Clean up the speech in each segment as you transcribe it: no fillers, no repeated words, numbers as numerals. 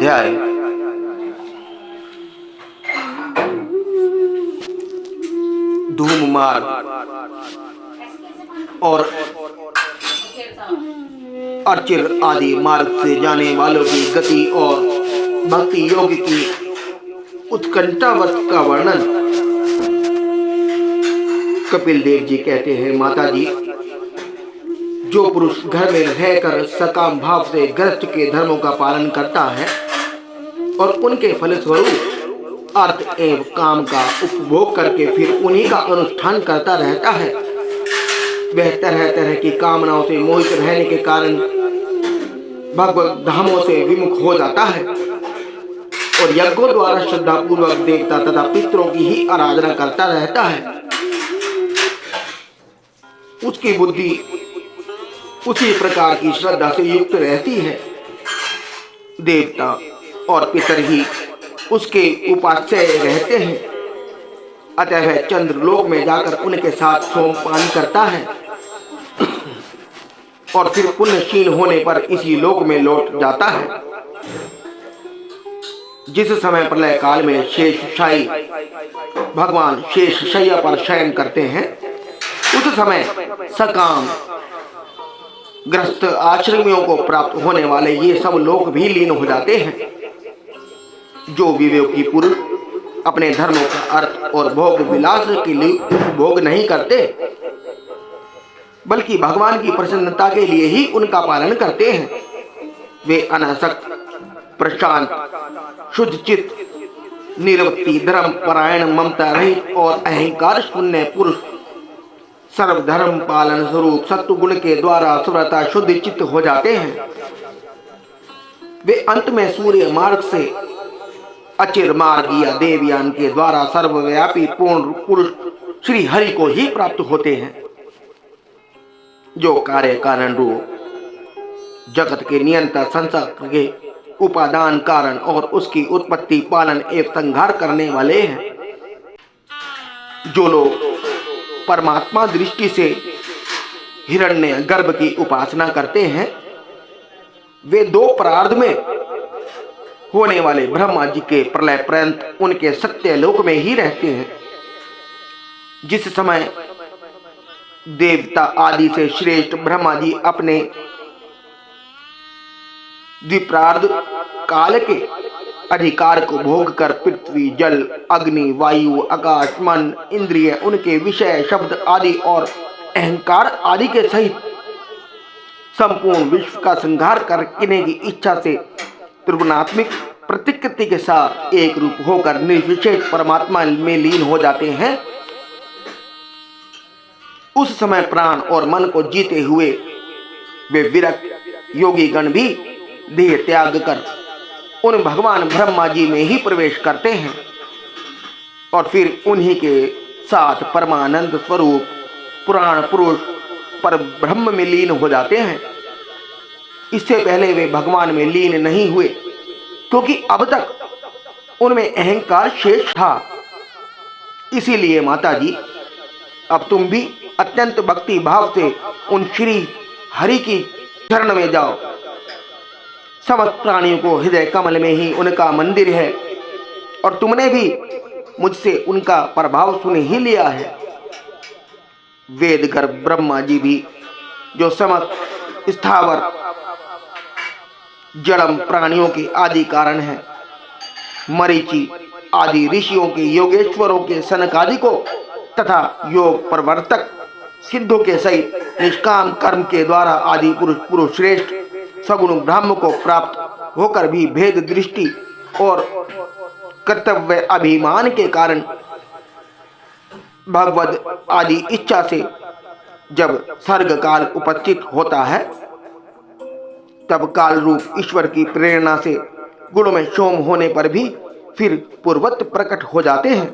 अध्याय। धूम मार्ग और अर्चिर आदि मार्ग से जाने वालों की गति और भक्ति योग की उत्कंठावत का वर्णन। कपिल देव जी कहते हैं, माता जी, जो पुरुष घर में रहकर सकाम भाव से गृहस्थ के धर्मों का पालन करता है और उनके फलस्वरूप अर्थ एवं काम का उपभोग करके फिर उन्हीं का अनुष्ठान करता रहता है, वह तरह तरह की कामनाओं से मोहित रहने के कारण भगवत धामों से विमुख हो जाता है और यज्ञों द्वारा श्रद्धा पूर्वक देवता तथा पितरों की ही आराधना करता रहता है। उसकी बुद्धि उसी प्रकार की श्रद्धा से युक्त रहती है। देवता और पितर ही उसके उपास्य रहते हैं, अतः वह चंद्रलोक में जाकर उनके साथ सोमपान करता है और फिर पुण्यशील होने पर इसी लोक में लौट जाता है। जिस समय प्रलय काल में शेषशायी भगवान शेष शैया पर शयन करते हैं, उस समय सकाम ग्रस्त आश्रमियों को प्राप्त होने वाले ये सब लोग भी लीन हो जाते हैं। जो विवेकी पुरुष अपने धर्मों का अर्थ और भोग विलास के लिए भोग नहीं करते, बल्कि भगवान की प्रसन्नता के लिए ही उनका पालन करते हैं, वे अनासक्त, प्रशांत, शुद्ध चित्त, निरवधि, धर्म परायण, ममता रहित और अहंकार शून्य पुरुष सर्वधर्म पालन स्वरूप सत्व गुण के द्वारा सर्वथा शुद्ध चित्त हो जाते हैं। वे अंत में सूर्य मार्ग से अचिर मार्ग या देवयान के द्वारा सर्वव्यापी पूर्ण पुरुष श्री हरि को ही प्राप्त होते हैं, जो कार्य कारण रूप जगत के नियंता संसार के उपादान कारण और उसकी उत्पत्ति पालन एवं संहार करने वाले हैं। जो लोग परमात्मा दृष्टि से हिरण्य गर्भ की उपासना करते हैं, वे दो प्रार्ध में होने वाले ब्रह्मा जी के प्रलय पर्यंत उनके सत्य लोक में ही रहते हैं। जिस समय देवता आदि से श्रेष्ठ ब्रह्मा जी अपने द्विप्रार्ध काल के अधिकार को भोग कर पृथ्वी, जल, अग्नि, वायु, आकाश, मन, इंद्रिय, उनके विषय, शब्द आदि और अहंकार आदि के सहित संपूर्ण विश्व का संहार करने की इच्छा से त्रिगुणात्मिक प्रतिकृति के साथ एक रूप होकर निर्विशेष परमात्मा में लीन हो जाते हैं। उस समय प्राण और मन को जीते हुए वे विरक्त योगी गण भी देह त्याग कर उन भगवान ब्रह्मा जी में ही प्रवेश करते हैं और फिर उन्हीं के साथ परमानंद स्वरूप पुराण पुरुष पर ब्रह्म में लीन हो जाते हैं। इससे पहले वे भगवान में लीन नहीं हुए, क्योंकि अब तक उनमें अहंकार शेष था। इसीलिए माता जी, अब तुम भी अत्यंत भक्ति भाव से उन श्री हरि की शरण में जाओ। समस्त प्राणियों को हृदय कमल में ही उनका मंदिर है और तुमने भी मुझसे उनका प्रभाव सुन ही लिया है। वेद गर्भ ब्रह्मा जी भी, जो समस्त स्थावर जड़म प्राणियों के आदि कारण है, मरीचि आदि ऋषियों के योगेश्वरों के सनकादि को तथा योग प्रवर्तक सिद्धों के सहित निष्काम कर्म के द्वारा आदि पुरुष श्रेष्ठ सगुण ब्रह्म को प्राप्त होकर भी भेद दृष्टि और कर्तव्य अभिमान के कारण भगवद आदि इच्छा से जब सर्ग काल उपस्थित होता है, तब काल रूप ईश्वर की प्रेरणा से गुणों में क्षोम होने पर भी फिर पूर्वत प्रकट हो जाते हैं।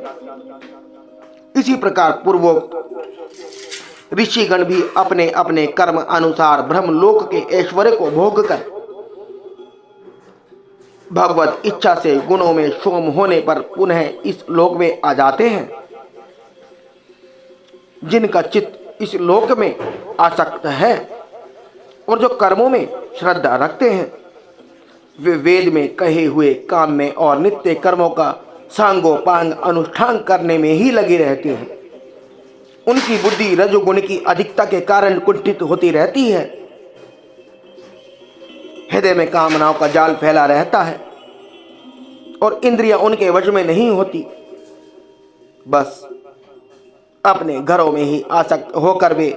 इसी प्रकार पूर्वोक्त ऋषिगण भी अपने अपने कर्म अनुसार ब्रह्मलोक के ऐश्वर्य को भोग कर भगवत इच्छा से गुणों में क्षोम होने पर पुनः इस लोक में आ जाते हैं। जिनका चित्त इस लोक में आसक्त है और जो कर्मों में श्रद्धा रखते हैं, वे वेद में कहे हुए काम में और नित्य कर्मों का सांगोपांग अनुष्ठान करने में ही लगे रहते हैं। उनकी बुद्धि रजोगुण की अधिकता के कारण कुंठित होती रहती है। हृदय में कामनाओं का जाल फैला रहता है और इंद्रियां उनके वश में नहीं होती। बस अपने घरों में ही आसक्त होकर वे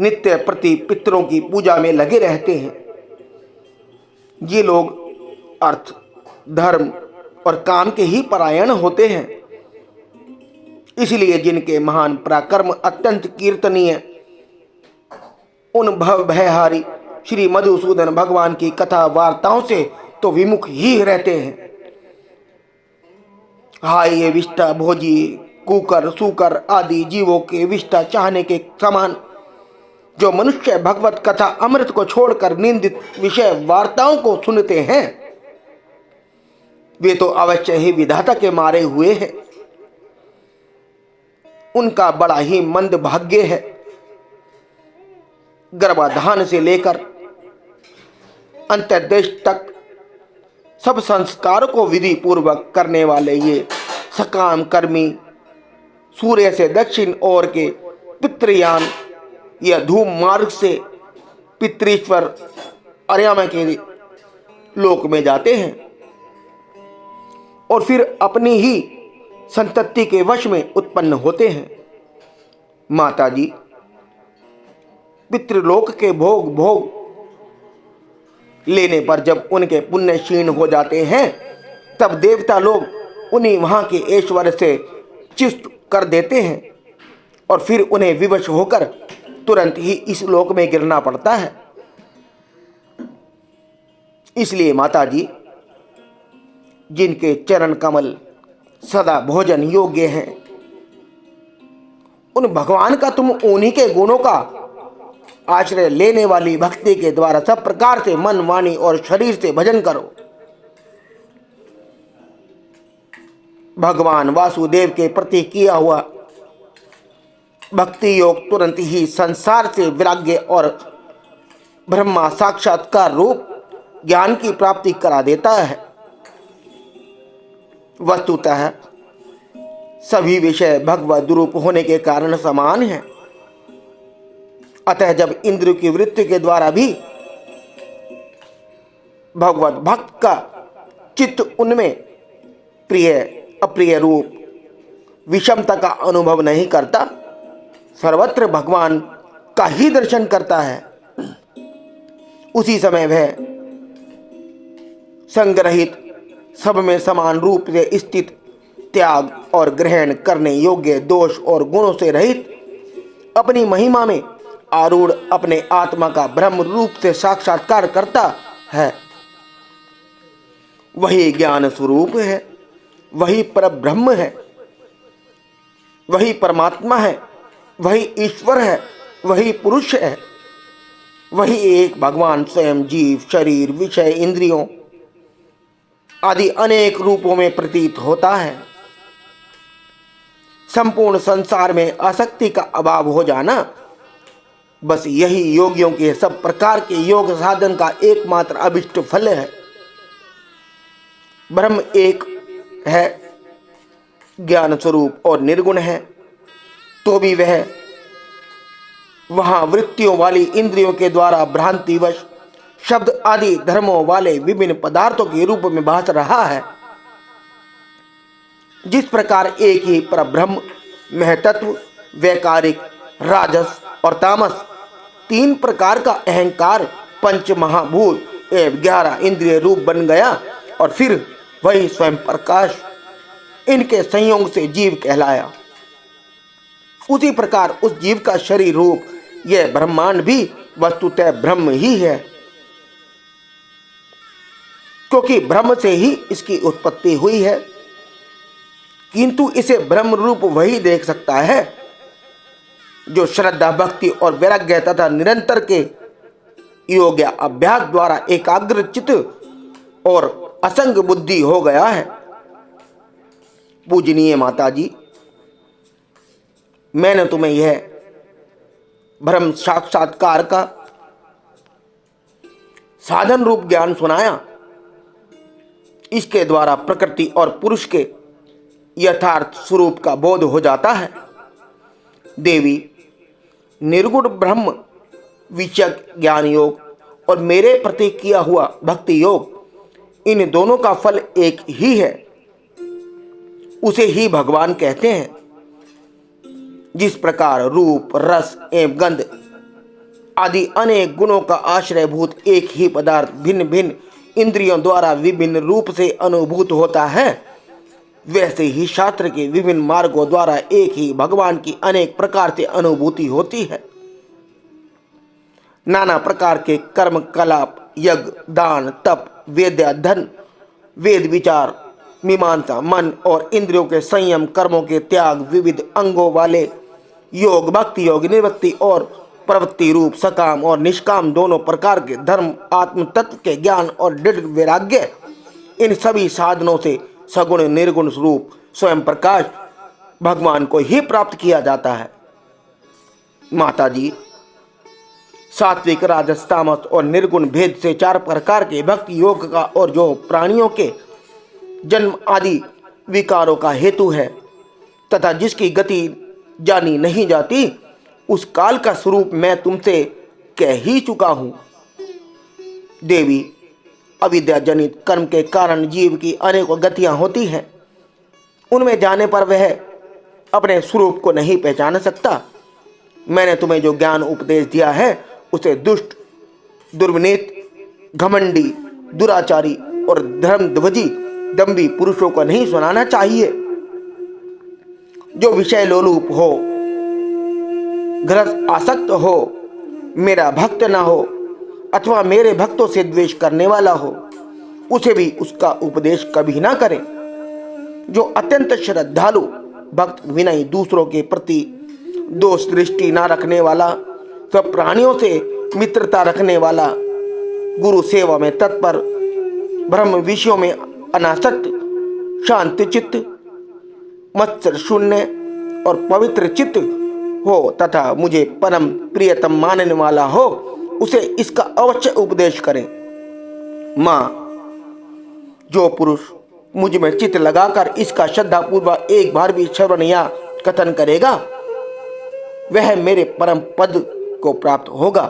नित्य प्रति पितरों की पूजा में लगे रहते हैं। ये लोग अर्थ, धर्म और काम के ही परायण होते हैं। इसलिए जिनके महान पराक्रम अत्यंत कीर्तनीय उन भव भयहारी श्री मधुसूदन भगवान की कथा वार्ताओं से तो विमुख ही रहते हैं। हाय ये विष्टा भोजी कुकर सूकर आदि जीवों के विष्टा चाहने के समान जो मनुष्य भगवत कथा अमृत को छोड़कर निंदित विषय वार्ताओं को सुनते हैं, वे तो अवश्य ही विधाता के मारे हुए हैं। उनका बड़ा ही मंद भाग्य है। गर्भाधान से लेकर अंतर्देश तक सब संस्कारों को विधि पूर्वक करने वाले ये सकाम कर्मी सूर्य से दक्षिण ओर के पितृयान या धूम मार्ग से पितृश्वर अर्यामा के लोक में जाते हैं और फिर अपनी ही संतति के वश में उत्पन्न होते हैं। माता जी, पितृलोक के भोग लेने पर जब उनके पुण्य क्षीण हो जाते हैं, तब देवता लोग उन्हीं वहां के ऐश्वर्य से चिष्ट कर देते हैं और फिर उन्हें विवश होकर तुरंत ही इस लोक में गिरना पड़ता है। इसलिए माता जी, जिनके चरण कमल सदा भोजन योग्य हैं, उन भगवान का तुम उन्हीं के गुणों का आश्रय लेने वाली भक्ति के द्वारा सब प्रकार से मन, वाणी और शरीर से भजन करो। भगवान वासुदेव के प्रति किया हुआ भक्ति योग तुरंत ही संसार से वैराग्य और ब्रह्मा साक्षात्कार रूप ज्ञान की प्राप्ति करा देता है। वस्तुतः सभी विषय भगवद रूप होने के कारण समान हैं। अतः जब इंद्र की वृत्ति के द्वारा भी भगवत भक्त का चित्त उनमें प्रिय अप्रिय रूप विषमता का अनुभव नहीं करता, सर्वत्र भगवान का ही दर्शन करता है, उसी समय वह संग्रहित सब में समान रूप से स्थित त्याग और ग्रहण करने योग्य दोष और गुणों से रहित अपनी महिमा में आरूढ़ अपने आत्मा का ब्रह्म रूप से साक्षात्कार करता है। वही ज्ञान स्वरूप है, वही परब्रह्म है, वही परमात्मा है, वही ईश्वर है, वही पुरुष है, वही एक भगवान स्वयं जीव, शरीर, विषय, इंद्रियों आदि अनेक रूपों में प्रतीत होता है। संपूर्ण संसार में आसक्ति का अभाव हो जाना, बस यही योगियों के सब प्रकार के योग साधन का एकमात्र अभिष्ट फल है। ब्रह्म एक है, ज्ञान स्वरूप और निर्गुण है, तो भी वह वहां वृत्तियों वाली इंद्रियों के द्वारा भ्रांतिवश शब्द आदि धर्मों वाले विभिन्न पदार्थों के रूप में भास रहा है। जिस प्रकार एक ही परब्रह्म महतत्व, वैकारिक, राजस और तामस तीन प्रकार का अहंकार पंच महाभूत एवं 11 इंद्रिय रूप बन गया और फिर वही स्वयं प्रकाश इनके संयोग से जीव कहलाया, उसी प्रकार उस जीव का शरीर रूप यह ब्रह्मांड भी वस्तुतः ब्रह्म ही है, क्योंकि ब्रह्म से ही इसकी उत्पत्ति हुई है। किंतु इसे ब्रह्म रूप वही देख सकता है जो श्रद्धा, भक्ति और वैराग्य तथा निरंतर के योग या अभ्यास द्वारा एकाग्र चित्त और असंग बुद्धि हो गया है। पूजनीय माता जी, मैंने तुम्हें यह ब्रह्म साक्षात्कार का साधन रूप ज्ञान सुनाया, इसके द्वारा प्रकृति और पुरुष के यथार्थ स्वरूप का बोध हो जाता है। देवी, निर्गुण ब्रह्म विषयक ज्ञान योग और मेरे प्रति किया हुआ भक्ति योग, इन दोनों का फल एक ही है। उसे ही भगवान कहते हैं। जिस प्रकार रूप, रस एवं गंध आदि अनेक गुणों का आश्रयभूत एक ही पदार्थ भिन्न भिन्न इंद्रियों द्वारा विभिन्न रूप से अनुभूत होता है, वैसे ही शास्त्र के विभिन्न मार्गों द्वारा एक ही भगवान की अनेक प्रकार से अनुभूति होती है। नाना प्रकार के कर्म कलाप, यज्ञ, दान, तप, वेद अध्ययन, वेद विचार, मीमांसा, मन और इंद्रियों के संयम, कर्मों के त्याग, विविध अंगों वाले योग, भक्ति योग, निवृत्ति और प्रवृत्ति रूप सकाम और निष्काम दोनों प्रकार के धर्म, आत्म तत्व के ज्ञान और दृढ़ वैराग्य, इन सभी साधनों से सगुण निर्गुण स्वरूप स्वयं प्रकाश भगवान को ही प्राप्त किया जाता है। माता जी, सात्विक, राजस, तामस और निर्गुण भेद से 4 प्रकार के भक्ति योग का और जो प्राणियों के जन्म आदि विकारों का हेतु है तथा जिसकी गति जानी नहीं जाती, उस काल का स्वरूप मैं तुमसे कह ही चुका हूं। देवी, अविद्या जनित कर्म के कारण जीव की अनेकों गतियां होती हैं। उनमें जाने पर वह अपने स्वरूप को नहीं पहचान सकता। मैंने तुम्हें जो ज्ञान उपदेश दिया है उसे दुष्ट, दुर्विनीत, घमंडी, दुराचारी और धर्मध्वजी दंभी पुरुषों को नहीं सुनाना चाहिए। जो विषय लोलुप हो, ग्रस आसक्त हो, मेरा भक्त न हो अथवा मेरे भक्तों से द्वेष करने वाला हो, उसे भी उसका उपदेश कभी ना करें। जो अत्यंत श्रद्धालु भक्त, विनयी, दूसरों के प्रति दोष दृष्टि ना रखने वाला, सब प्राणियों से मित्रता रखने वाला, गुरु सेवा में तत्पर, ब्रह्म विषयों में अनासक्त, शांत चित्त, मत्सर शून्य और पवित्र चित्त हो तथा मुझे परम प्रियतम मानने वाला हो, उसे इसका अवश्य उपदेश करें। माँ, जो पुरुष मुझ में चित्त लगाकर इसका श्रद्धापूर्वक एक बार भी श्रवण या कथन करेगा, वह मेरे परम पद को प्राप्त होगा।